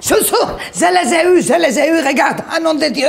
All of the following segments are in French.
Chouchou, je les ai eus, regarde, ah nom de Dieu.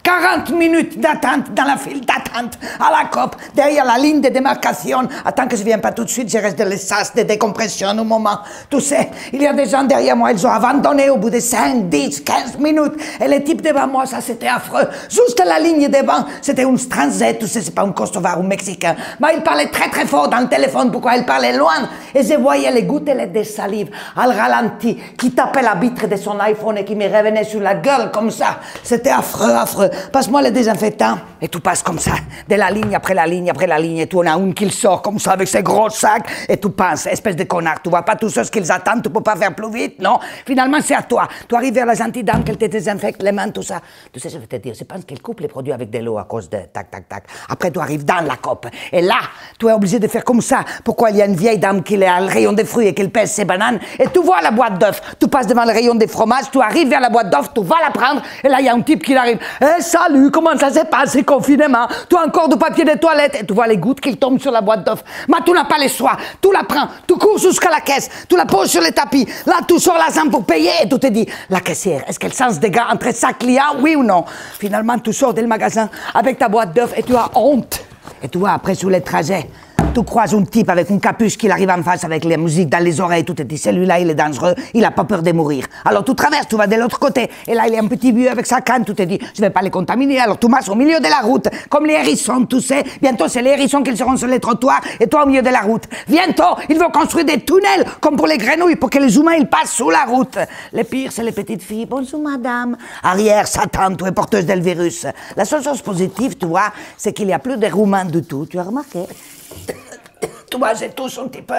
40 minutes d'attente dans la file d'attente à la COP, derrière la ligne de démarcation. Attends que je ne vienne pas tout de suite, je reste de l'espace de décompression au moment. Tu sais, il y a des gens derrière moi, ils ont abandonné au bout de 5, 10, 15 minutes. Et les types devant moi, ça c'était affreux. Juste la ligne devant, c'était une Transat, tu sais, c'est pas un Kosovar ou Mexicain. Mais il parlait très très fort dans le téléphone, pourquoi il parlait loin. Et je voyais les gouttelettes de salive à le ralenti, qui tapait la vitre de son iPhone et qui me revenait sur la gueule comme ça. C'était affreux, affreux. Passe-moi le désinfectant. Et tout passe comme ça, de la ligne après la ligne après la ligne. Et tu en as une qui sort comme ça avec ses gros sacs. Et tu penses, espèce de connard, tu vois pas tous ceux qu'ils attendent, tu peux pas faire plus vite, non? Finalement, c'est à toi. Tu arrives vers la gentille dame, qu'elle te désinfecte les mains, tout ça. Tu sais, je vais te dire, je pense qu'elle coupe les produits avec de l'eau à cause de tac, tac, tac. Après, tu arrives dans la COP. Et là, tu es obligé de faire comme ça. Pourquoi il y a une vieille dame qui est à le rayon des fruits et qu'elle pèse ses bananes. Et tu vois la boîte d'œufs. Tu passes devant le rayon des fromages, tu arrives vers la boîte d'œufs, tu vas la prendre. Et là, il y a un type qui arrive. Eh, salut, comment ça se passe, c'est confinement? Tu as encore du papier de toilette. Et tu vois les gouttes qui tombent sur la boîte d'œufs. Mais tu n'as pas les soins. Tu la prends, tu cours jusqu'à la caisse, tu la poses sur le tapis. Là, tu sors l'argent pour payer et tu te dis, la caissière, est-ce qu'elle sent ce dégât entre sa client, oui ou non? Finalement, tu sors du magasin avec ta boîte d'œufs et tu as honte. Et tu vois, après, sur les trajets, tu croises un type avec une capuche qui arrive en face avec la musique dans les oreilles, tu te dis, celui-là, il est dangereux, il a pas peur de mourir. Alors tu traverses, tu vas de l'autre côté, et là, il y a un petit vieux avec sa canne, tu te dis, je vais pas les contaminer, alors tu marches au milieu de la route, comme les hérissons, tu sais, bientôt c'est les hérissons qui seront sur les trottoirs, et toi au milieu de la route. Bientôt, ils vont construire des tunnels, comme pour les grenouilles, pour que les humains, ils passent sous la route. Le pire, c'est les petites filles, bonjour madame. Arrière, Satan, tu es porteuse del virus. La seule chose positive, tu vois, c'est qu'il y a plus de roumains du tout, tu as remarqué? Tu vois, j'ai tous un petit peu.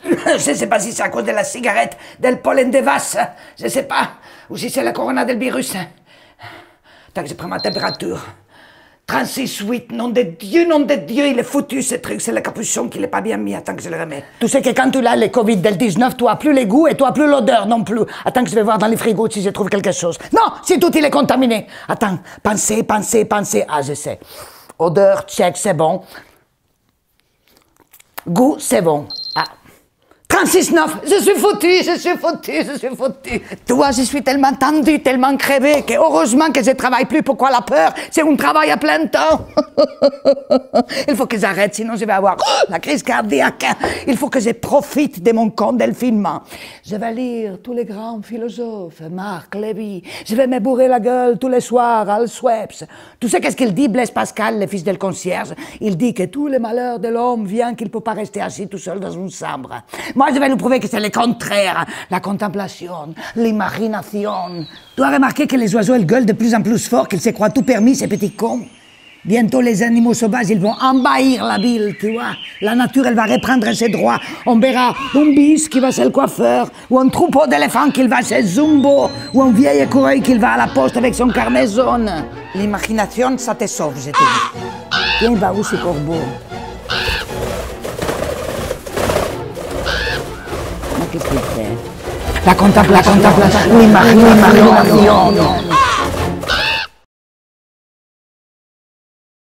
Je ne sais pas si c'est à cause de la cigarette, del pollen de vache, je ne sais pas. Ou si c'est la corona del virus. Tant que je prends ma température. 36,8, nom de Dieu, il est foutu ce truc, c'est le capuchon qui n'est pas bien mis, attends que je le remets. Tu sais que quand tu as le Covid del 19, tu n'as plus les goûts et tu n'as plus l'odeur non plus. Attends que je vais voir dans les frigos si je trouve quelque chose. Non, si tout il est contaminé. Attends, pensez. Ah, je sais. Odeur, check, c'est bon. Goût, c'est bon. Ah. 36,9, je suis foutu. Tu vois, je suis tellement tendu, tellement crevé, que heureusement que je ne travaille plus. Pourquoi la peur? C'est un travail à plein temps. Il faut que j'arrête, sinon je vais avoir la crise cardiaque. Il faut que je profite de mon confinement. Je vais lire tous les grands philosophes, Marc, Lévy. Je vais me bourrer la gueule tous les soirs, Al Schweppes. Tu sais qu'est-ce qu'il dit, Blaise Pascal, le fils del concierge? Il dit que tous les malheurs de l'homme viennent qu'il ne peut pas rester assis tout seul dans une chambre. Moi, je vais nous prouver que c'est le contraire. La contemplation, l'imagination. Tu as remarqué que les oiseaux, ils gueulent de plus en plus fort, qu'ils se croient tout permis, ces petits cons? Bientôt, les animaux sauvages, ils vont envahir la ville, tu vois. La nature, elle va reprendre ses droits. On verra un bis qui va chez le coiffeur, ou un troupeau d'éléphants qui va chez Zumbo, ou un vieil écureuil qui va à la poste avec son carnet jaune. L'imagination, ça te sauve, je te dis. Tiens, il va où ce corbeau? Qu'est-ce qu'il fait? La contemplation, l'imagination.